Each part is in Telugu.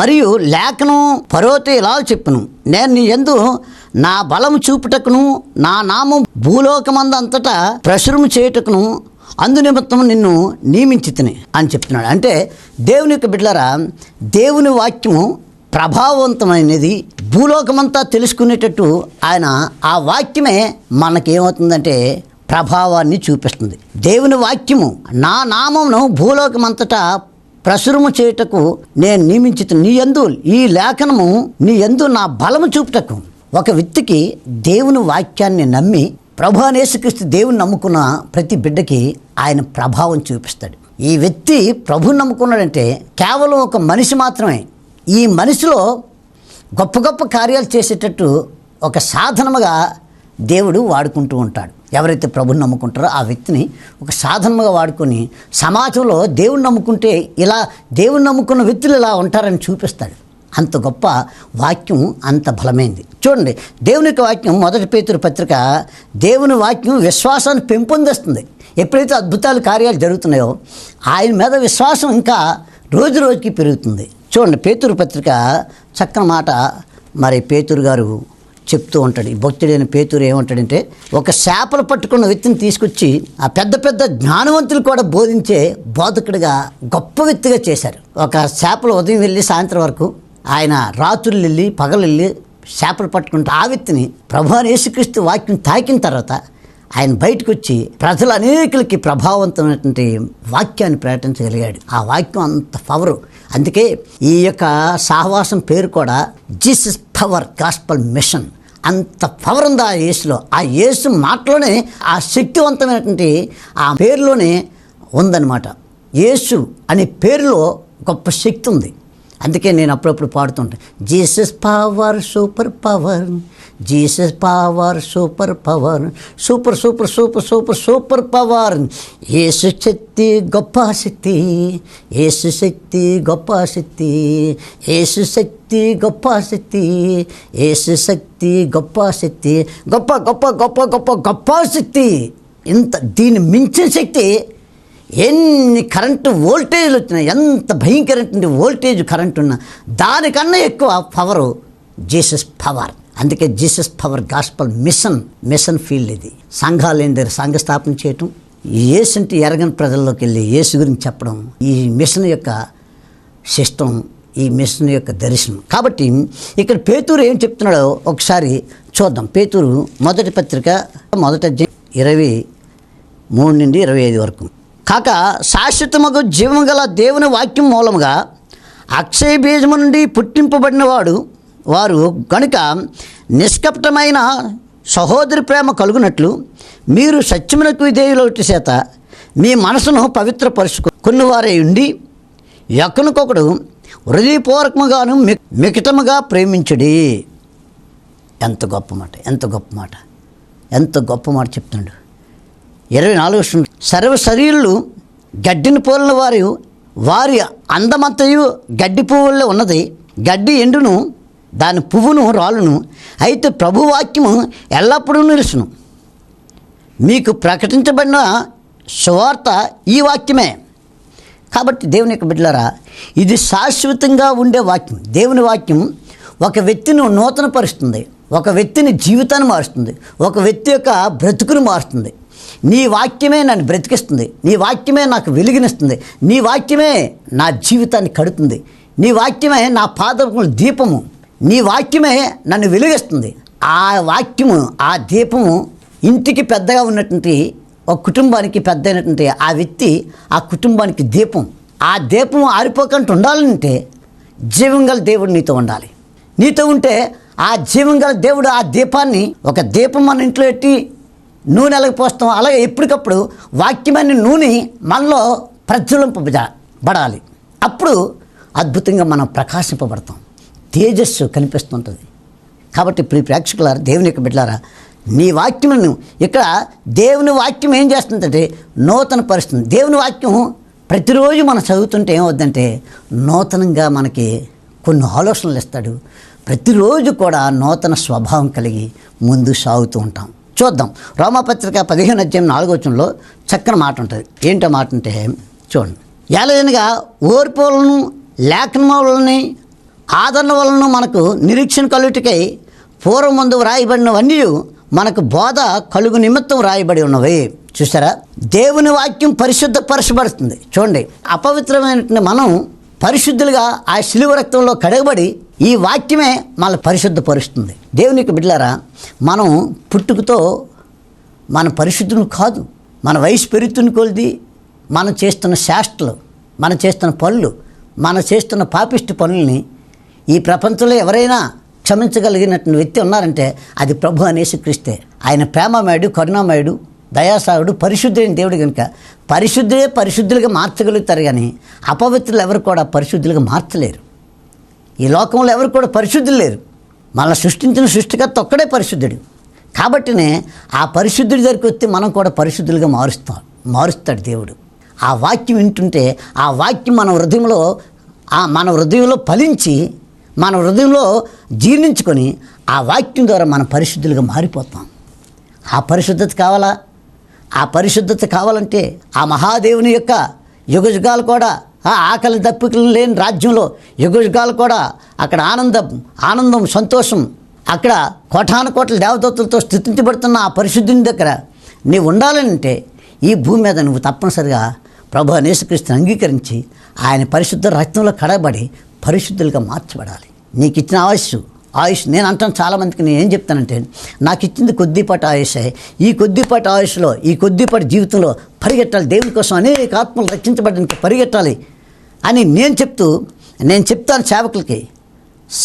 మరియు లేఖనం ఫరోతో ఇలా చెప్పును, నేను నీ యందు నా బలము చూపుటకును నా నామం భూలోకమందంతటా ప్రచురము చేయుటకును అందునిమిత్తం నిన్ను నియమించితిని అని చెప్తున్నాడు. అంటే దేవుని యొక్క బిడ్డలారా, దేవుని వాక్యము ప్రభావవంతమైనది, భూలోకమంతా తెలుసుకునేటట్టు ఆయన ఆ వాక్యమే మనకేమవుతుందంటే ప్రభావాన్ని చూపిస్తుంది. దేవుని వాక్యము నా నామమును భూలోకమంతటా ప్రచురము చేయుటకు నేను నియమించిత నీ యందు ఈ లేఖనము నీ యందు నా బలము చూపుటకు. ఒక వ్యక్తికి దేవుని వాక్యాన్ని నమ్మి ప్రభు అయిన యేసుక్రీస్తు దేవుని నమ్ముకున్న ప్రతి బిడ్డకి ఆయన ప్రభావం చూపిస్తాడు. ఈ వ్యక్తి ప్రభుని నమ్ముకున్నాడంటే కేవలం ఒక మనిషి మాత్రమే. ఈ మనిషిలో గొప్ప గొప్ప కార్యాలు చేసేటట్టు ఒక సాధనముగా దేవుడు వాడుకుంటూ ఉంటాడు. ఎవరైతే ప్రభుని నమ్ముకుంటారో ఆ వ్యక్తిని ఒక సాధనముగా వాడుకొని సమాజంలో దేవుని నమ్ముకుంటే ఇలా దేవుని నమ్ముకున్న వ్యక్తులు ఇలా ఉంటారని చూపిస్తాడు. అంత గొప్ప వాక్యం, అంత బలమైంది. చూడండి, దేవుని యొక్క వాక్యం 1 పేతురు పత్రిక, దేవుని వాక్యం విశ్వాసాన్ని పెంపొందిస్తుంది. ఎప్పుడైతే అద్భుతాలు కార్యాలు జరుగుతున్నాయో ఆయన మీద విశ్వాసం ఇంకా రోజు రోజుకి పెరుగుతుంది. చూడండి, పేతురు పత్రిక చక్కని మాట మరి పేతురు గారు చెప్తూ ఉంటాడు. ఈ భక్తుడైన పేతురు ఏమంటాడంటే, ఒక చేపలు పట్టుకున్న వ్యక్తిని తీసుకొచ్చి ఆ పెద్ద పెద్ద జ్ఞానవంతులు కూడా బోధించే బోధకుడిగా గొప్ప వ్యక్తిగా చేశారు. ఒక చేపలు ఉదయం వెళ్ళి సాయంత్రం వరకు, ఆయన రాత్రులు వెళ్ళి పగలు వెళ్ళి చేపలు పట్టుకుంటే ఆ వ్యక్తిని ప్రభు అయిన యేసుక్రీస్తు వాక్యం తాకిన తర్వాత ఆయన బయటకు వచ్చి ప్రజలు అనేకులకి ప్రభావవంతమైనటువంటి వాక్యాన్ని ప్రకటించగలిగాడు. ఆ వాక్యం అంత పవరు. అందుకే ఈ యొక్క సహవాసం పేరు కూడా జీసస్ పవర్ గాస్పల్ మిషన్. అంత పవర్ ఉంది ఆ యేసులో. ఆ యేసు మాటలోనే ఆ శక్తివంతమైనటువంటి ఆ పేరులోనే ఉందన్నమాట. యేసు అనే పేరులో గొప్ప శక్తి ఉంది. అందుకే నేను అప్పుడప్పుడు పాడుతుంటాను, Jesus power super power, Jesus power super power, super super super super super power, యేసు శక్తి గొప్ప శక్తి, యేసు శక్తి గొప్ప శక్తి, యేసు శక్తి గొప్ప శక్తి, యేసు శక్తి గొప్ప శక్తి, గొప్ప గొప్ప గొప్ప గొప్ప గొప్ప శక్తి. ఇంత దీన్ని మించిన శక్తి ఎన్ని కరెంటు వోల్టేజ్లు వచ్చినా, ఎంత భయంకరమైన వోల్టేజ్ కరెంటు ఉన్నా దానికన్నా ఎక్కువ పవరు జీసస్ పవర్. అందుకే Jesus power gospel mission field. ఇది సంఘాలు లేని దగ్గర సంఘ స్థాపన చేయటం, యేసుంటే ఎరగని ప్రజల్లోకి వెళ్ళి యేసు గురించి చెప్పడం, ఈ మిషన్ యొక్క సిస్టమ్, ఈ మిషన్ యొక్క దర్శనం. కాబట్టి ఇక్కడ పేతురు ఏం చెప్తున్నాడో ఒకసారి చూద్దాం. పేతురు 1 పత్రిక 1 అధ్యాయం 23 నుండి 25 వరకు. కాక శాశ్వతముగు జీవము గల దేవుని వాక్యం మూలముగా అక్షయ బీజము నుండి పుట్టింపబడిన వారు గనుక నిష్కపటమైన సహోదరి ప్రేమ కలుగునట్లు మీరు సత్యమునకు విధేయులొకటి చేత మీ మనసును పవిత్రపరుచుకుని వారై ఉండి ఒకరికొకడు హృదయపూర్వకముగాను మికటముగా ప్రేమించుడి. ఎంత గొప్ప మాట, ఎంత గొప్ప మాట, ఎంత గొప్ప మాట చెప్తున్నాడు. 24 సర్వ శరీరులు గడ్డిని పోలిన వారి అందమంతయు గడ్డి పువ్వుల్లో ఉన్నది. గడ్డి ఎండును, దాని పువ్వును రాలును, అయితే ప్రభువాక్యము ఎల్లప్పుడూ నిలుచును. మీకు ప్రకటించబడిన సువార్త ఈ వాక్యమే. కాబట్టి దేవుని యొక్క బిడ్డలారా, ఇది శాశ్వతంగా ఉండే వాక్యం. దేవుని వాక్యం ఒక వ్యక్తిని నూతనపరుస్తుంది, ఒక వ్యక్తిని జీవితాన్ని మారుస్తుంది, ఒక వ్యక్తి యొక్క బ్రతుకును మారుస్తుంది. నీ వాక్యమే నన్ను బ్రతికిస్తుంది, నీ వాక్యమే నాకు వెలుగునిస్తుంది, నీ వాక్యమే నా జీవితాన్ని కడుతుంది, నీ వాక్యమే నా పాదముల దీపము, నీ వాక్యమే నన్ను వెలుగిస్తుంది. ఆ వాక్యము, ఆ దీపము ఇంటికి పెద్దగా ఉన్నటువంటి ఒక కుటుంబానికి పెద్ద అయినటువంటి ఆ వ్యక్తి ఆ కుటుంబానికి దీపం. ఆ దీపం ఆరిపోకుండా ఉండాలంటే జీవంగల దేవుడు నీతో ఉండాలి. నీతో ఉంటే ఆ జీవంగల దేవుడు ఆ దీపాన్ని, ఒక దీపం మన ఇంట్లో పెట్టి నూనె ఎలాగ పోస్తాం అలాగే ఎప్పటికప్పుడు వాక్యమైన నూనె మనలో ప్రజ్వలింపబడాలి. అప్పుడు అద్భుతంగా మనం ప్రకాశింపబడతాం, తేజస్సు కనిపిస్తుంటుంది. కాబట్టి ప్రేక్షకులారా, దేవుని యొక్క బిడ్డలారా, నీ వాక్యమును ఇక్కడ దేవుని వాక్యం ఏం చేస్తుందంటే నూతన పరుస్తుంది. దేవుని వాక్యం ప్రతిరోజు మనం చదువుతుంటే ఏమవుద్దంటే నూతనంగా మనకి కొన్ని ఆలోచనలు ఇస్తాడు. ప్రతిరోజు కూడా నూతన స్వభావం కలిగి ముందు సాగుతూ ఉంటాం. చూద్దాం, రోమాపత్రిక 15 అధ్యాయం 4వ వచనంలో చక్కని మాట ఉంటుంది. ఏంటో మాట అంటే చూడండి, ఏలయనగా ఓర్పులను లేఖనములని ఆదరణ వలన మనకు నిరీక్షణ కలుగుటకై పూర్వమందు వ్రాయబడినవన్నీ మనకు బోధ కలుగు నిమిత్తం వ్రాయబడి ఉన్నవి. చూసారా, దేవుని వాక్యం పరిశుద్ధపరచబడుతుంది. చూడండి, అపవిత్రమైన మనం పరిశుద్ధులుగా ఆ శిలువ రక్తంలో కడగబడి ఈ వాక్యమే మనల్ని పరిశుద్ధపరుస్తుంది. దేవునికి బిడ్డలారా, మనం పుట్టుకతో మన పరిశుద్ధులు కాదు. మన వయసు పెరుగుతున్న కొలిది మనం చేస్తున్న శాస్త్రలు, మనం చేస్తున్న పనులు, మనం చేస్తున్న పాపిష్టి పనుల్ని ఈ ప్రపంచంలో ఎవరైనా క్షమించగలిగినటువంటి వ్యక్తి ఉన్నారంటే అది ప్రభు అయిన యేసుక్రీస్తే. ఆయన ప్రేమమయుడు, కరుణామయుడు, దయాసావుడు, పరిశుద్ధులైన దేవుడు కనుక పరిశుద్ధులే పరిశుద్ధులుగా మార్చగలుగుతారు. కానీ అపవిత్రులు ఎవరు కూడా పరిశుద్ధులుగా మార్చలేరు. ఈ లోకంలో ఎవరు కూడా పరిశుద్ధులు లేరు. మనల్ని సృష్టించిన సృష్టికర్త ఒక్కడే పరిశుద్ధుడు. కాబట్టినే ఆ పరిశుద్ధుడి దగ్గరికి వస్తే మనం కూడా పరిశుద్ధులుగా మారుస్తాడు దేవుడు. ఆ వాక్యం వింటుంటే ఆ వాక్యం మన హృదయంలో ఫలించి మన హృదయంలో జీర్ణించుకొని ఆ వాక్యం ద్వారా మనం పరిశుద్ధులుగా మారిపోతాం. ఆ పరిశుద్ధత కావాలా? ఆ పరిశుద్ధత కావాలంటే ఆ మహాదేవుని యొక్క యుగయుగాలు కూడా ఆ ఆకలి దప్పికలు లేని రాజ్యంలో యుగయుగాలు కూడా అక్కడ ఆనందం సంతోషం, అక్కడ కోటాను కోట్ల దేవదూతలతో స్తుతించబడుతున్న ఆ పరిశుద్ధుని దగ్గర నీవు ఉండాలంటే ఈ భూమి మీద నువ్వు తప్పనిసరిగా ప్రభు యేసుక్రీస్తుని అంగీకరించి ఆయన పరిశుద్ధ రక్తంలో కడగబడి పరిశుద్ధులుగా మార్చబడాలి. నీకు ఇచ్చిన ఆయుష్ నేను అంటాను చాలామందికి, నేను ఏం చెప్తానంటే నాకు ఇచ్చింది కొద్దిపాటి ఆయుషే. ఈ కొద్దిపాటి ఆయుష్లో, ఈ కొద్దిపాటి జీవితంలో పరిగెట్టాలి, దేవుని కోసం అనేక ఆత్మలు రక్షించబడడానికి పరిగెట్టాలి అని నేను చెప్తాను సేవకులకి.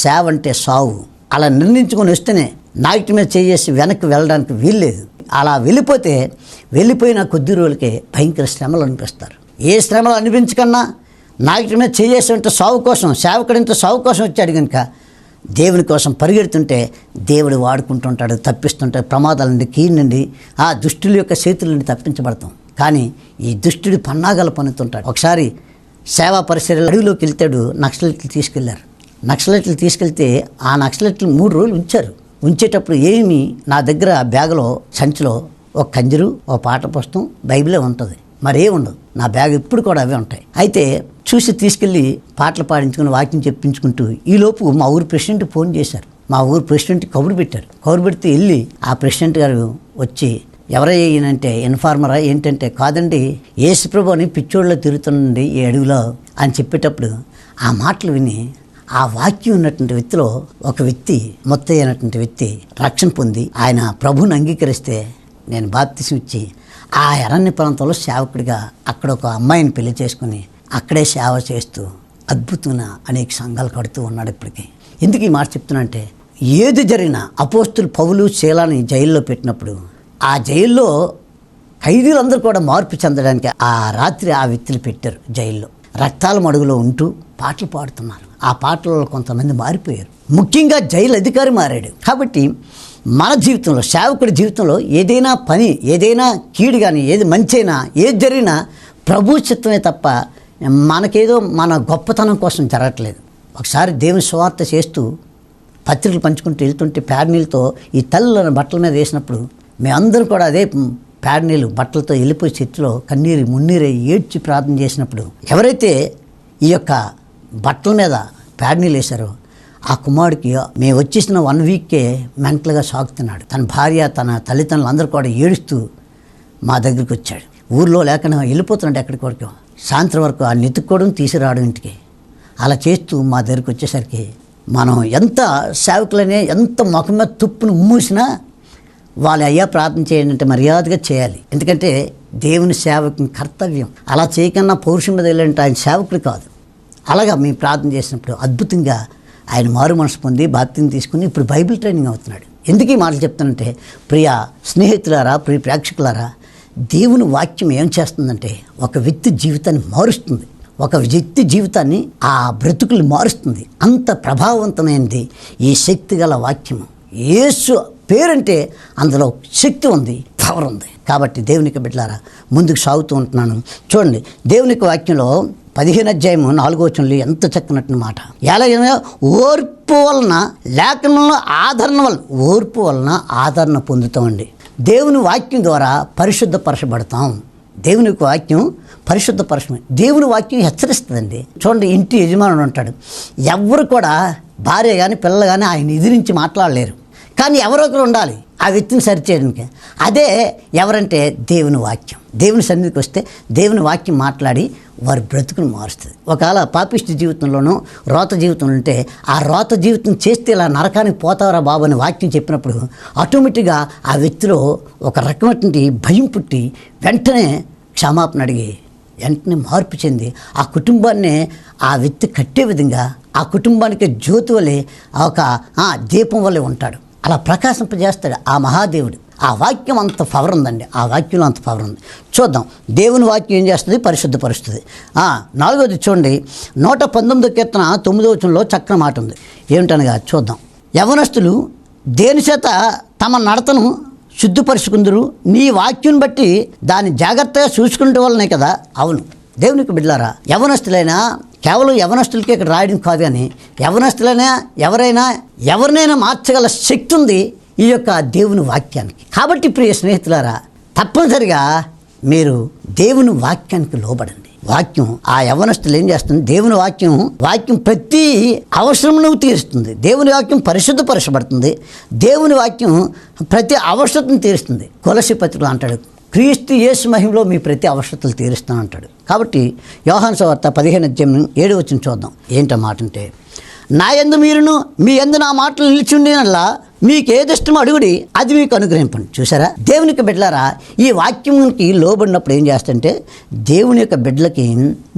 సేవ అంటే సావు. అలా నిర్ణయించుకొని వస్తేనే నాయకుడి మీద చేసి వెనక్కి వెళ్ళడానికి వీల్లేదు. అలా వెళ్ళిపోయిన కొద్ది రోజులకే భయంకర శ్రమలు అనిపిస్తారు. ఏ శ్రమలు అనిపించకన్నా నాయకుడి మీద చేసేంటే సావు కోసం, సేవకుడింత సావు కోసం వచ్చాడు కనుక దేవుని కోసం పరిగెడుతుంటే దేవుడు వాడుకుంటుంటాడు, తప్పిస్తుంటాడు. ప్రమాదాల నుండి, కీడు నుండి, ఆ దుష్టుల యొక్క చేతుల నుండి తప్పించబడతాం. కానీ ఈ దుష్టుడి పన్నాగాలు పన్నుతుంటాడు. ఒకసారి సేవా పరిసరాలు అడవిలోకి వెళ్తాడు. నక్సలైట్లు తీసుకెళ్తే ఆ నక్సలైట్లు 3 రోజులు ఉంచారు. ఉంచేటప్పుడు నా దగ్గర బ్యాగులో సంచిలో ఒక కంజరు, ఒక పాట పుస్తకం, బైబిలే ఉంటుంది, మరే ఉండదు. నా బ్యాగ్ ఎప్పుడు కూడా అవే ఉంటాయి. అయితే చూసి తీసుకెళ్ళి పాటలు పాడించుకుని వాక్యం చెప్పించుకుంటూ ఈలోపు మా ఊరు ప్రెసిడెంట్ ఫోన్ చేశారు. మా ఊరు ప్రెసిడెంట్ కబురు పెడితే వెళ్ళి ఆ ప్రెసిడెంట్ గారు వచ్చి ఎవరైనంటే ఇన్ఫార్మరా ఏంటంటే, కాదండి యేసుప్రభు అని పిచ్చోళ్ళలో తిరుగుతుండండి ఈ అడవిలో అని చెప్పేటప్పుడు ఆ మాటలు విని ఆ వాక్యం ఉన్నటువంటి వ్యక్తిలో ఒక వ్యక్తి, మొత్తయ్య అయినటువంటి వ్యక్తి రక్షణ పొంది ఆయన ప్రభువుని అంగీకరిస్తే నేను బాప్తిసం ఇచ్చి ఆ అరణ్య ప్రాంతంలో సేవకుడిగా అక్కడ ఒక అమ్మాయిని పెళ్లి చేసుకుని అక్కడే సేవ చేస్తూ అద్భుతంగా అనేక సంఘాలు కడుతూ ఉన్నాడు ఇప్పటికీ. ఎందుకు ఈ మాట చెప్తున్నా అంటే, ఏది జరిగినా అపోస్తులు పౌలు శీలాని జైల్లో పెట్టినప్పుడు ఆ జైల్లో ఖైదీలందరూ కూడా మార్పు చెందడానికి ఆ రాత్రి ఆ వ్యక్తులు పెట్టారు జైల్లో. రక్తాల మడుగులో ఉంటూ పాటలు పాడుతున్నారు. ఆ పాటలలో కొంతమంది మారిపోయారు. ముఖ్యంగా జైలు అధికారి మారాడు. కాబట్టి మన జీవితంలో, సేవకుడి జీవితంలో ఏదైనా పని, ఏదైనా కీడు కానీ, ఏది మంచైనా, ఏది జరిగినా ప్రభు చిత్తమే తప్ప మనకేదో మన గొప్పతనం కోసం జరగట్లేదు. ఒకసారి దేవుని సువార్త చేస్తూ పత్రికలు పంచుకుంటూ వెళ్తుంటే ప్యాడ్నీళ్ళతో ఈ తెల్లని బట్టల మీద వేసినప్పుడు మేమందరం కూడా అదే ప్యాడ్నీళ్ళు బట్టలతో వెళ్ళిపోయి చర్చిలో కన్నీరు మున్నీరై ఏడ్చి ప్రార్థన చేసినప్పుడు ఎవరైతే ఈ యొక్క బట్టల మీద ప్యాడ్నీళ్ళు వేశారో ఆ కుమారుడికి మేము వచ్చేసిన 1 వీక్కే మెంటల్గా సాగుతున్నాడు. తన భార్య, తన తల్లిదండ్రులు అందరూ కూడా ఏడుస్తూ మా దగ్గరికి వచ్చాడు. ఊర్లో లేకుండా వెళ్ళిపోతున్నాడు ఎక్కడికి వరకు. సాయంత్రం వరకు ఆ నెతుక్కోవడం తీసుకురావడం ఇంటికి అలా చేస్తూ మా దగ్గరికి వచ్చేసరికి మనం ఎంత సేవకులనే ఎంత ముఖం మీద తుప్పును మూసినా వాళ్ళు అయ్యా ప్రార్థన చేయండి అంటే మర్యాదగా చేయాలి. ఎందుకంటే దేవుని సేవకుని కర్తవ్యం. అలా చేయకన్నా పౌరుషం మీద వెళ్ళంటే ఆయన సేవకుడు కాదు. అలాగా మేము ప్రార్థన చేసినప్పుడు అద్భుతంగా ఆయన మారు మనసు పొంది బాప్తిని తీసుకుని ఇప్పుడు బైబిల్ ట్రైనింగ్ అవుతున్నాడు. ఎందుకు ఈ మాటలు చెప్తానంటే, ప్రియ స్నేహితులారా, ప్రియ ప్రేక్షకులారా, దేవుని వాక్యం ఏం చేస్తుందంటే ఒక వ్యక్తి జీవితాన్ని మారుస్తుంది. ఒక వ్యక్తి జీవితాన్ని ఆ బ్రతుకులు మారుస్తుంది. అంత ప్రభావవంతమైనది ఈ శక్తి గల వాక్యము. యేసు పేరంటే అందులో శక్తి ఉంది, పవర్ ఉంది. కాబట్టి దేవునికి బిడ్డలారా ముందుకు సాగుతూ ఉంటున్నాను. చూడండి, దేవునికి వాక్యంలో 15వ అధ్యాయము 4వ వచనంలో ఎంత చక్కనట్టు మాట. ఎలాగైనా ఓర్పు వలన లేఖనంలో ఓర్పు వలన ఆదరణ పొందుతామండి. దేవుని వాక్యం ద్వారా పరిశుద్ధపరచబడతాం. దేవుని యొక్క వాక్యం పరిశుద్ధపరచమని దేవుని వాక్యం హెచ్చరిస్తుందండి. చూడండి, ఇంటి యజమానుడు ఉంటాడు, ఎవరు కూడా భార్య కానీ పిల్లలు కానీ ఆయన ఎదిరించి మాట్లాడలేరు, కానీ ఎవరో ఒకరు ఉండాలి ఆ వ్యక్తిని సరిచేయడానికి. అదే ఎవరంటే దేవుని వాక్యం. దేవుని సన్నిధికి వస్తే దేవుని వాక్యం మాట్లాడి వారి బ్రతుకును మారుస్తుంది. ఒకవేళ పాపిష్టి జీవితంలోనూ రోత జీవితంలో ఉంటే ఆ రోత జీవితం చేస్తే ఇలా నరకానికి పోతావరా బాబు అని వాక్యం చెప్పినప్పుడు ఆటోమేటిక్గా ఆ వ్యక్తిలో ఒక రకమైనటువంటి భయం పుట్టి వెంటనే క్షమాపణ అడిగి వెంటనే మార్పు చెంది ఆ కుటుంబాన్ని ఆ వ్యక్తి కట్టే విధంగా ఆ కుటుంబానికి జ్యోతి వలె ఒక దీపం వలె ఉంటాడు. అలా ప్రకాశింపజేస్తాడు ఆ మహాదేవుడు. ఆ వాక్యం అంత పవర్ ఉందండి, ఆ వాక్యంలో అంత పవర్ ఉంది. చూద్దాం దేవుని వాక్యం ఏం చేస్తుంది, పరిశుద్ధపరుస్తుంది. 4వది చూడండి, 119 కీర్తన 9వ వచనంలో చక్కని మాట ఉంది. ఏమిటనగా చూద్దాం. యవనస్తులు దేని చేత తమ నడతను శుద్ధిపరుచుకుందరు, నీ వాక్యం బట్టి దాన్ని జాగ్రత్తగా చూసుకుంటే వల్లనే కదా. అవును దేవునికి బిడ్డలారా, యవనస్తులైనా కేవలం యవనస్తులకి ఇక్కడ రాయడం కాదు, కానీ యవనస్తులైనా ఎవరినైనా మార్చగల శక్తి ఉంది ఈ యొక్క దేవుని వాక్యానికి. కాబట్టి ప్రియ స్నేహితులారా, తప్పనిసరిగా మీరు దేవుని వాక్యానికి లోబడండి. వాక్యం ఆ యవనస్తులు ఏం చేస్తుంది, దేవుని వాక్యం ప్రతి అవసరమును తీరుస్తుంది. దేవుని వాక్యం పరిశుద్ధపరచబడుతుంది. దేవుని వాక్యం ప్రతి అవసరతను తీరుస్తుంది. కొలస్సీ పత్రికలో అంటాడు, క్రీస్తు యేసు మహిమలో మీ ప్రతి అవసరతలు తీరుస్తాను అంటాడు. కాబట్టి యోహాను సువార్త 15:7 చూద్దాం. ఏంటో మాట అంటే, నా యందు మీరును మీ యందు నా మాటలు నిలిచి ఉండేనల్లా మీకు ఏదిష్టమో అడుగుడి, అది మీకు అనుగ్రహింపండి. చూసారా, దేవునికి బిడ్డలారా, ఈ వాక్యంకి లోబడినప్పుడు ఏం చేస్తుంటే దేవుని యొక్క బిడ్డలకి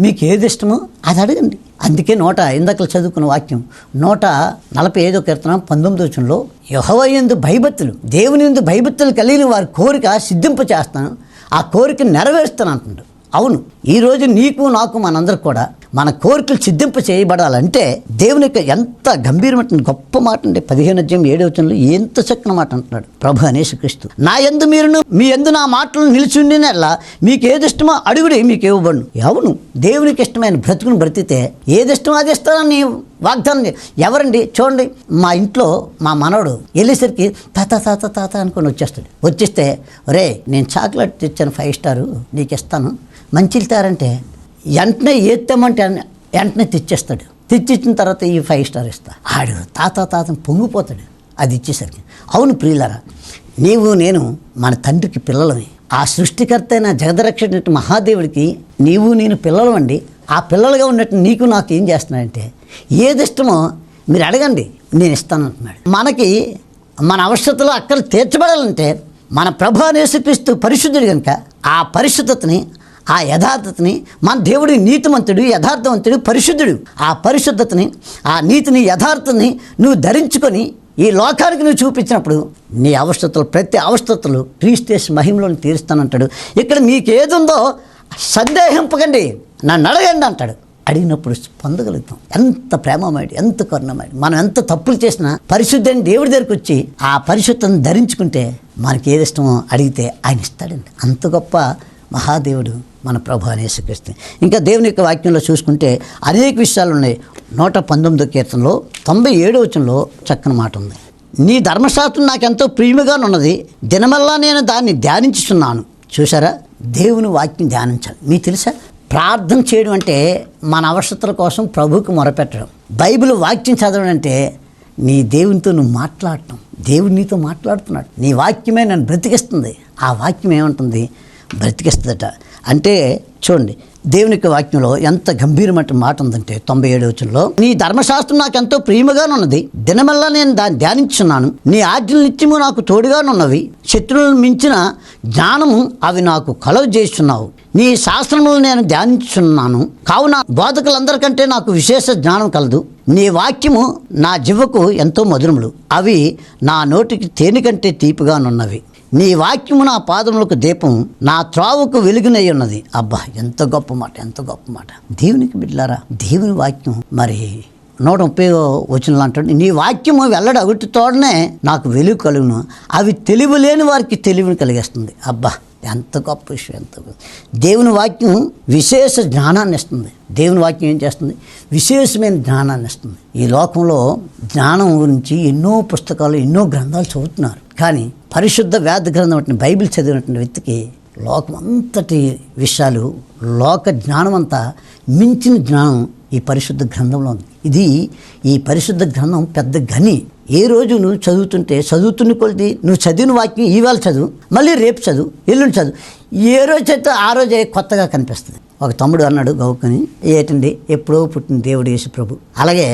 మీకు ఏది ఇష్టమో అది అడగండి. అందుకే ఇందాక చదువుకున్న వాక్యం 145 కీర్తన 19వ వచనంలో యెహోవా యందు భయభక్తులు, దేవుని యందు భయభక్తులు కలిగిన వారి కోరిక సిద్ధింప చేస్తాను, ఆ కోరిక నెరవేరుస్తాను అంటున్నాడు. అవును, ఈరోజు నీకు నాకు మనందరికి కూడా మన కోరికలు సిద్ధింప చేయబడాలంటే దేవుని యొక్క ఎంత గంభీరమైన గొప్ప మాట అంటే 15:7 ఎంత చక్కని మాట అంటున్నాడు ప్రభు యేసుక్రీస్తు. నా యందు మీరును మీ యందు నా మాటలు నిలిచి ఉండేనల్లా మీకు ఏది ఇష్టమో అడుగుడి, మీకు ఇవ్వబడును. అవును, దేవునికి ఇష్టమైన బ్రతుకును బ్రతికితే ఏది ఇష్టమో అది ఇస్తానని వాగ్దానం. ఎవరండి చూడండి, మా ఇంట్లో మా మనవడు వెళ్ళేసరికి తాత అనుకొని వచ్చేస్తే ఒరే నేను చాక్లెట్ తెచ్చాను 5 స్టార్ నీకు ఇస్తాను, మంచి ఇస్తారంటే వెంటనే ఏత్తామంటే వెంటనే తెచ్చేస్తాడు. తెచ్చిచ్చిన తర్వాత ఈ 5 స్టార్ ఇస్తా. ఆడు తాతని పొంగిపోతాడు అది ఇచ్చేసరికి. అవును ప్రియులారా, నీవు నేను మన తండ్రికి పిల్లలమే. ఆ సృష్టికర్త అయిన జగదరక్షణ మహాదేవుడికి నీవు నేను పిల్లలు అండి. ఆ పిల్లలుగా ఉన్నట్టు నీకు నాకు ఏం చేస్తున్నాడంటే ఏది ఇష్టమో మీరు అడగండి, నేను ఇస్తాను అంటున్నాడు. మనకి మన అవసరతలో అక్కడ తీర్చబడాలంటే మన ప్రభు యేసుక్రీస్తు పరిశుద్ధుడు కనుక ఆ పరిశుద్ధతని ఆ యథార్థతని మన దేవుడి నీతిమంతుడు, యథార్థవంతుడు, పరిశుద్ధుడు. ఆ పరిశుద్ధతని ఆ నీతిని యథార్థతని నువ్వు ధరించుకొని ఈ లోకానికి నువ్వు చూపించినప్పుడు నీ అవసరతలు ప్రతి అవసరతలు క్రీస్తు యేసు మహిమలోని తీరుస్తానంటాడు. ఇక్కడ మీకు ఏది ఉందో సందేహింపకండి, నన్ను అడగండి అంటాడు. అడిగినప్పుడు పొందగలుగుతాం. ఎంత ప్రేమమాడి, ఎంత కరుణమాడి, మనం ఎంత తప్పులు చేసినా పరిశుద్ధని దేవుడి దగ్గరికి వచ్చి ఆ పరిశుద్ధతను ధరించుకుంటే మనకి ఏది ఇష్టమో అడిగితే ఆయన ఇస్తాడండి. అంత గొప్ప మహాదేవుడు మన ప్రభు యేసుక్రీస్తు. ఇంకా దేవుని యొక్క వాక్యంలో చూసుకుంటే అనేక విషయాలు ఉన్నాయి. 119 కీర్తనలో 97వ వచనంలో చక్కని మాట ఉంది. నీ ధర్మశాస్త్రం నాకెంతో ప్రియముగా ఉన్నది, దినమల్లా నేను దాన్ని ధ్యానించుతున్నాను. చూసారా, దేవుని వాక్యం ధ్యానించాలి. మీకు తెలుసా, ప్రార్థన చేయడం అంటే మన అవసరతల కోసం ప్రభువుకు మొరపెట్టడం. బైబిల్ వాక్యం చదవడం అంటే నీ దేవునితో నువ్వు మాట్లాడటం. దేవుడు నీతో మాట్లాడుతున్నాడు. నీ వాక్యమే నన్ను బ్రతికిస్తుంది. ఆ వాక్యం ఏమంటుంది, బ్రతికిస్తుందట. అంటే చూడండి, దేవుని యొక్క వాక్యంలో ఎంత గంభీరమైన మాట ఉందంటే 97వ వచనంలో, నీ ధర్మశాస్త్రం నాకు ఎంతో ప్రియముగా ఉన్నది, దినమల్లా నేను దాన్ని ధ్యానించున్నాను. నీ ఆజ్ఞలు నిత్యము నాకు తోడుగానున్నవి, శత్రువులను మించిన జ్ఞానము అవి నాకు కలుగ చేస్తున్నావు. నీ శాస్త్రములు నేను ధ్యానించున్నాను, కావున బోధకులందరికంటే నాకు విశేష జ్ఞానం కలదు. నీ వాక్యము నా జివ్వకు ఎంతో మధురములు, అవి నా నోటికి తేనె కంటే తీపిగానున్నవి. నీ వాక్యము నా పాదములకు దీపం, నా త్రోవకు వెలుగునై ఉన్నది. అబ్బా, ఎంత గొప్ప మాట, ఎంత గొప్ప మాట. దేవునికి బిడ్డలారా, దేవుని వాక్యం మరి 130వ వచనంలో అంటాడు, నీ వాక్యము వెల్లడి అగుటి తోడనే నాకు వెలుగు కలుగును, అవి తెలివి లేని వారికి తెలివిని కలిగిస్తుంది. అబ్బా, ఎంత గొప్ప విషయం, ఎంత దేవుని వాక్యం విశేష జ్ఞానాన్ని ఇస్తుంది. దేవుని వాక్యం ఏం చేస్తుంది, విశేషమైన జ్ఞానాన్ని ఇస్తుంది. ఈ లోకంలో జ్ఞానం గురించి ఎన్నో పుస్తకాలు, ఎన్నో గ్రంథాలు చదువుతున్నారు, కానీ పరిశుద్ధ వేద గ్రంథం బైబిల్ చదివినటువంటి వ్యక్తికి లోకమంతటి విషయాలు, లోక జ్ఞానం అంతా మించిన జ్ఞానం ఈ పరిశుద్ధ గ్రంథంలో ఉంది. ఈ పరిశుద్ధ గ్రంథం పెద్ద గని. ఏ రోజు నువ్వు చదువుతున్న కొలిది నువ్వు చదివిన వాక్యం ఈవేళ చదువు, మళ్ళీ రేపు చదువు, ఎల్లుండి చదువు, ఏ రోజు అయితే ఆ రోజే కొత్తగా కనిపిస్తుంది. ఒక తమ్ముడు అన్నాడు గౌకని, ఏంటండి ఎప్పుడో పుట్టిన దేవుడు యేసు ప్రభు. అలాగే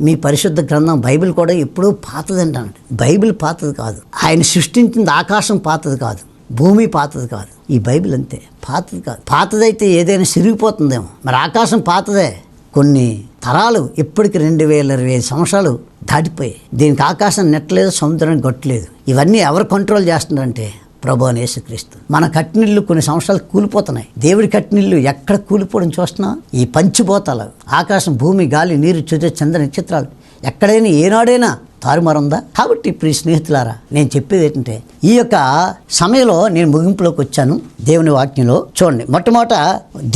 మీ పరిశుద్ధ గ్రంథం బైబిల్ కూడా ఎప్పుడో పాతది అంటాడు. బైబిల్ పాతది కాదు, ఆయన సృష్టించింది ఆకాశం పాతది కాదు, భూమి పాతది కాదు, ఈ బైబిల్ అంతే పాతది కాదు. పాతదైతే ఏదైనా సిరిగిపోతుందేమో, మరి ఆకాశం పాతదే. కొన్ని తరాలు ఇప్పటికి 2025 సంవత్సరాలు దాటిపోయాయి. దీనికి ఆకాశం నెట్టలేదు, సముద్రానికి గొట్టలేదు. ఇవన్నీ ఎవరు కంట్రోల్ చేస్తున్నారంటే ప్రభు అని యేసుక్రీస్తు. మన కట్టినిళ్ళు కొన్ని సంవత్సరాలు కూలిపోతున్నాయి. దేవుడి కట్టినిళ్ళు ఎక్కడ కూలిపోవడం చూస్తున్నా ఈ పంచిపోతాలు, ఆకాశం, భూమి, గాలి, నీరు, చుట్టూ చంద్ర నక్షత్రాలు ఎక్కడైనా ఏనాడైనా తారుమారుందా? కాబట్టి ప్రియ స్నేహితులారా, నేను చెప్పేది ఏంటంటే ఈ యొక్క సమయంలో నేను ముగింపులోకి వచ్చాను. దేవుని వాక్యంలో చూడండి, మొట్టమొదట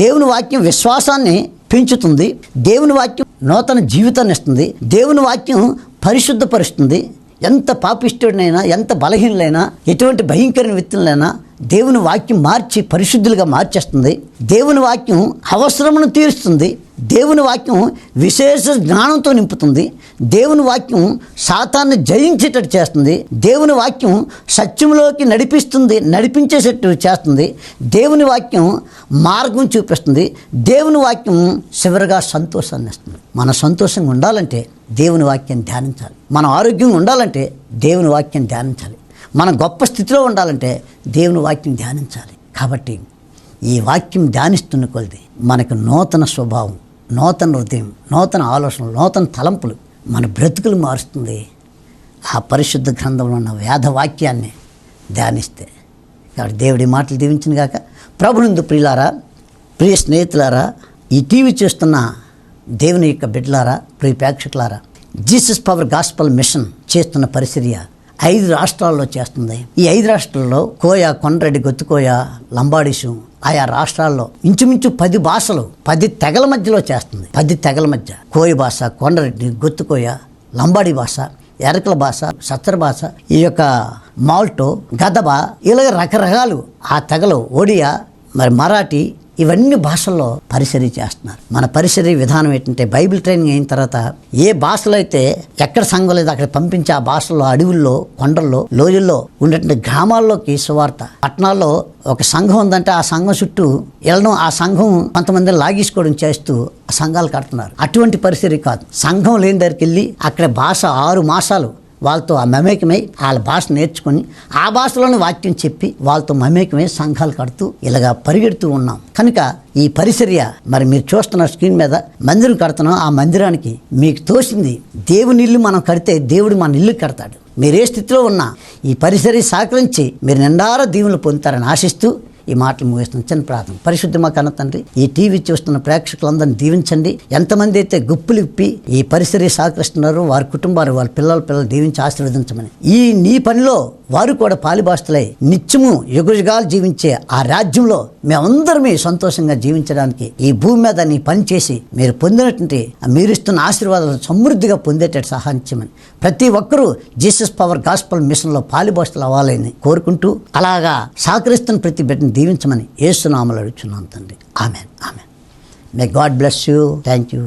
దేవుని వాక్యం విశ్వాసాన్ని పెంచుతుంది. దేవుని వాక్యం నూతన జీవితాన్ని ఇస్తుంది. దేవుని వాక్యం పరిశుద్ధపరుస్తుంది. ఎంత పాపిష్టుడినైనా, ఎంత బలహీనులైనా, ఎటువంటి భయంకరమైన వ్యక్తులైనా దేవుని వాక్యం మార్చి పరిశుద్ధులుగా మార్చేస్తుంది. దేవుని వాక్యం అవసరమును తీరుస్తుంది. దేవుని వాక్యం విశేష జ్ఞానంతో నింపుతుంది. దేవుని వాక్యం సాతాన్ని జయించేటట్టు చేస్తుంది. దేవుని వాక్యం సత్యంలోకి నడిపించేటట్టు చేస్తుంది. దేవుని వాక్యం మార్గం చూపిస్తుంది. దేవుని వాక్యం చివరిగా సంతోషాన్ని ఇస్తుంది. మన సంతోషంగా ఉండాలంటే దేవుని వాక్యాన్ని ధ్యానించాలి. మన ఆరోగ్యంగా ఉండాలంటే దేవుని వాక్యం ధ్యానించాలి. మన గొప్ప స్థితిలో ఉండాలంటే దేవుని వాక్యం ధ్యానించాలి. కాబట్టి ఈ వాక్యం ధ్యానిస్తున్న కొలది మనకు నూతన స్వభావం, నూతన హృదయం, నూతన ఆలోచనలు, నూతన తలంపులు, మన బ్రతుకులు మారుస్తుంది. ఆ పరిశుద్ధ గ్రంథంలో ఉన్న వేదవాక్యాన్ని ధ్యానిస్తే. కాబట్టి దేవుడి మాటలు దీవించిన గాక. ప్రభునందు ప్రియులారా, ప్రియ స్నేహితులారా, ఈ టీవీ చూస్తున్న దేవుని యొక్క బిడ్డలారా, ప్రియ ప్రేక్షకులారా, జీసస్ పవర్ గాస్పల్ మిషన్ చేస్తున్న పరిచర్య 5 రాష్ట్రాల్లో చేస్తుంది. ఈ 5 రాష్ట్రాల్లో కోయ, కొండరెడ్డి, గొత్తుకోయ, లంబాడీసు ఆయా రాష్ట్రాల్లో ఇంచుమించు 10 భాషలు 10 తెగల మధ్యలో చేస్తుంది. 10 తెగల మధ్య కోయ భాష, కొండరెడ్డి, గొత్తుకోయ, లంబాడీ భాష, ఎరకల భాష, సత్తర భాష, ఈ యొక్క మాల్టో, గదబ, ఇలాగ రకరకాలు ఆ తెగలు, ఒడియా, మరి మరాఠీ, ఇవన్నీ భాషల్లో పరిచర్య చేస్తున్నారు. మన పరిచర్య విధానం ఏంటంటే బైబిల్ ట్రైనింగ్ అయిన తర్వాత ఏ భాషలో అయితే ఎక్కడ సంఘం లేదు అక్కడ పంపించి ఆ భాషల్లో, అడవుల్లో, కొండల్లో, లోయల్లో ఉండేటువంటి గ్రామాల్లోకి సువార్త, పట్టణాల్లో ఒక సంఘం ఉందంటే ఆ సంఘం చుట్టూ వెళ్ళడం, ఆ సంఘం కొంతమందిని లాగేసుకోవడం చేస్తూ సంఘాలు కడుతున్నారు. అటువంటి పరిచర్య కాదు. సంఘం లేని దగ్గరికి వెళ్ళి అక్కడ భాష 6 మాసాలు వాళ్ళతో ఆ మమేకమై వాళ్ళ భాష నేర్చుకొని ఆ భాషలోని వాక్యం చెప్పి వాళ్ళతో మమేకమై సంఘాలు కడుతూ ఇలాగా పరిగెడుతూ ఉన్నాం. కనుక ఈ పరిచర్య మరి మీరు చూస్తున్న స్క్రీన్ మీద మందిరం కడుతున్నాం. ఆ మందిరానికి మీకు తోసింది దేవుని ఇల్లు మనం కడితే దేవుడు మన ఇల్లు కడతాడు. మీరు ఏ స్థితిలో ఉన్నా ఈ పరిచర్య సహకరించి మీరు నిండారా దీవులు పొందుతారని ఆశిస్తూ ఈ మాటలు ముగిస్తున్న చిన్న ప్రార్థన. పరిశుద్ధ మా కన్న తండ్రి, ఈ టీవీ చూస్తున్న ప్రేక్షకులందరినీ దీవించండి. ఎంతమంది అయితే గుప్పులు ఇప్పి ఈ పరిసరి సహకరిస్తున్నారో వారి కుటుంబాలు, వాళ్ళ పిల్లలు దీవించి ఆశీర్వదించమని, ఈ నీ పనిలో వారు కూడా పాలిభాస్తులై నిత్యము యుగయుగాలు జీవించే ఆ రాజ్యంలో మేమందరమే సంతోషంగా జీవించడానికి ఈ భూమి మీద నీ పని చేసి మీరు పొందినటువంటి మీరు ఇస్తున్న ఆశీర్వాదాలు సమృద్ధిగా పొందేటట్టు సహాయం చేయమని ప్రతి ఒక్కరూ జీసస్ పవర్ గాస్పల్ మిషన్లో పాలిభాస్తులు అవ్వాలని కోరుకుంటూ అలాగా సహకరిస్తున్న ప్రతి బిడ్డను దీవించమని యేసు నామములో అడుగుచున్నాం తండ్రి. Amen, amen. May God bless you. Thank you.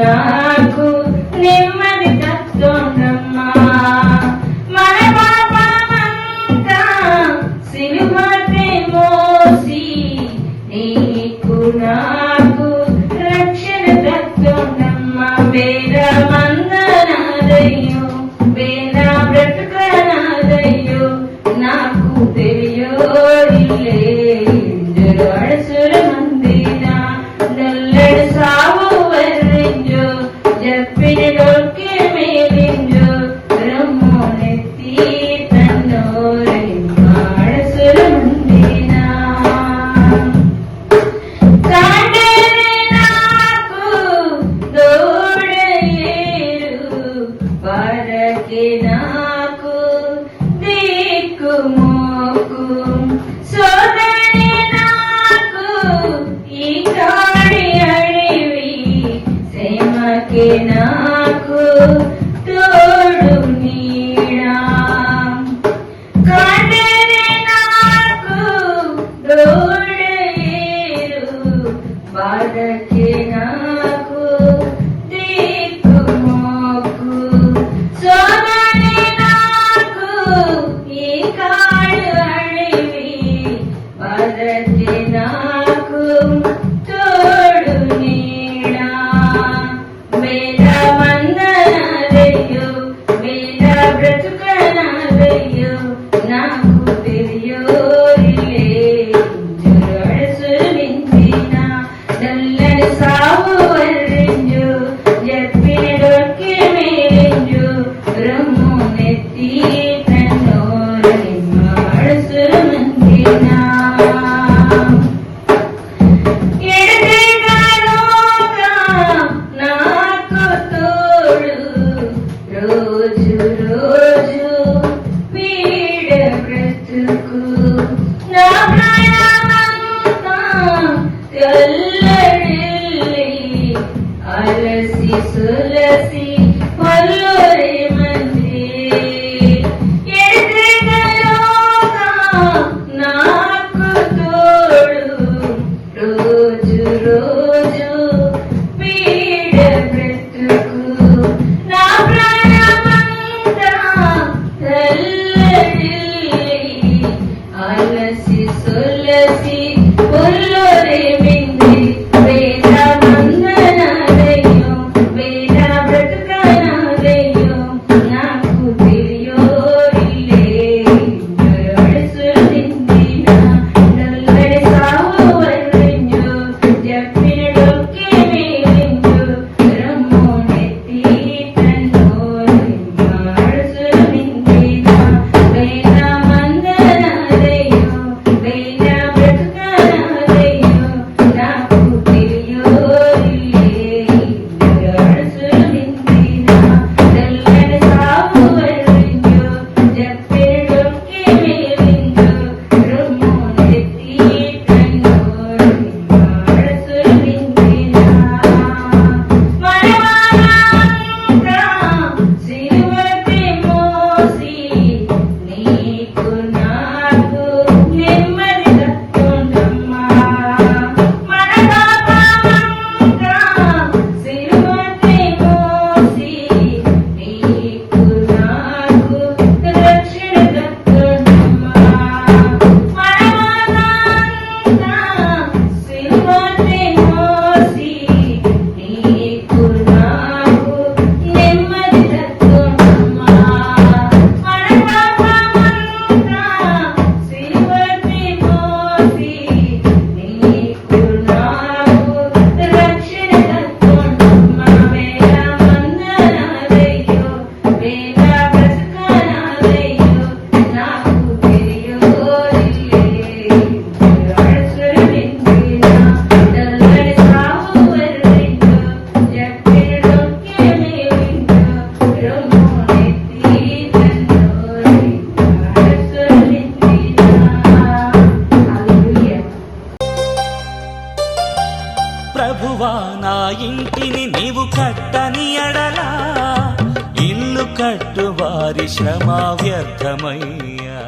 నాకు నెమ్మది తప్పొందమ్మా, మన పాపమంతా సిలువపై మోసి నీకు నాకు రక్షణ తప్పొందమ్మా. వేద మందనాదయ్యో, వేద బ్రతుకనాదయ్యో, నాకు తెలియోదిల్లే అడసుల మందిరా నల్లడు సావు వర్రింజో చెప్పిన డొక్కి మేలింజో రమ్మోనెత్తి తన్నోరి అడసుల మందిరా కాండ ఈ కాడి అడివి శ్రమకి నాకు తోడు నీడా కాడని నాకు తోడేరు బాధకి నాకు దిక్కుమోకు సోమని నాకు ఈ కాడు అడివి బాధకి నాకు తోడు నీడా వేద వందనాలయ్యో వేద బ్రతుకనాలయ్యో నాకు తెలియోరిలే అడుసులించిన నల్లని సావు వర్రింజు చెప్పిన డొక్కి మేరింజు రమ్ము నెత్తి తన్నోరి అడుసులు మందినా నాకు తోడు రోజు రోజు పీడ బ్రతుకు నా ప్రాణమంతా తెల్లడిల్లి అలసి సులసి పల్లొరి మంది ఎదుగలోగా నాకు తోడు రోజు రోజు పీడ బ్రతుకు నా ప్రాణమంతా తెల్లడిల్లి అలసి సొలసి పుల్లొరి మింది వేద వందనాలయ్యో వేద బ్రతుకనాలయ్యో నాకు తెలియోరిలే అడుసులు నిందిన నల్లడి సావు వర్రింజు చెప్పిన డొక్కి మేరింజు రమ్ము నెత్తి తన్నోరి అడుసులు నిందిన వేద వందనాలయ్యో వేద బ్రతుకనాలయ్యో నాకు తెలియోరిలే అడుసులు నిందిన నల్లడి సావు వర్రింజు చెప్పిన డొక్కి మేరింజు రమ్ము నెత్తి తన్నోరి అడుసులు నిందిన మనవారంతా సిలువకి మోసి నీకు నాకు నెమ్మది దక్కుందమ్మా మన పాపమంతా సిలువకి మోసి నీకు నాకు రక్షణ దక్కుందమ్మా మనవారంతా సిలువకి మోసి నీకు నాకు నెమ్మది దక్కుందమ్మా మన పాపమంతా సిలువకి మోసి నీకు నాకు రక్షణ దక్కుందమ్మా వేద వందనాలయ్యో వేద బ్రతుకనాలయ్యో నాకు తెలియోరిలే అడుసులు నిందిన నల్లడి సావు వర్రింజు చెప్పిన డొక్కి మేరింజు రమ్ము నెత్తి తన్నోరి అడుసులు నిందిన హల్లెలూయా ప్రభువా నా ఇంటిని నీవు కట్టని ఎడలా ఇల్లు కట్టు వారి శ్రమ వ్యర్థమయ్యా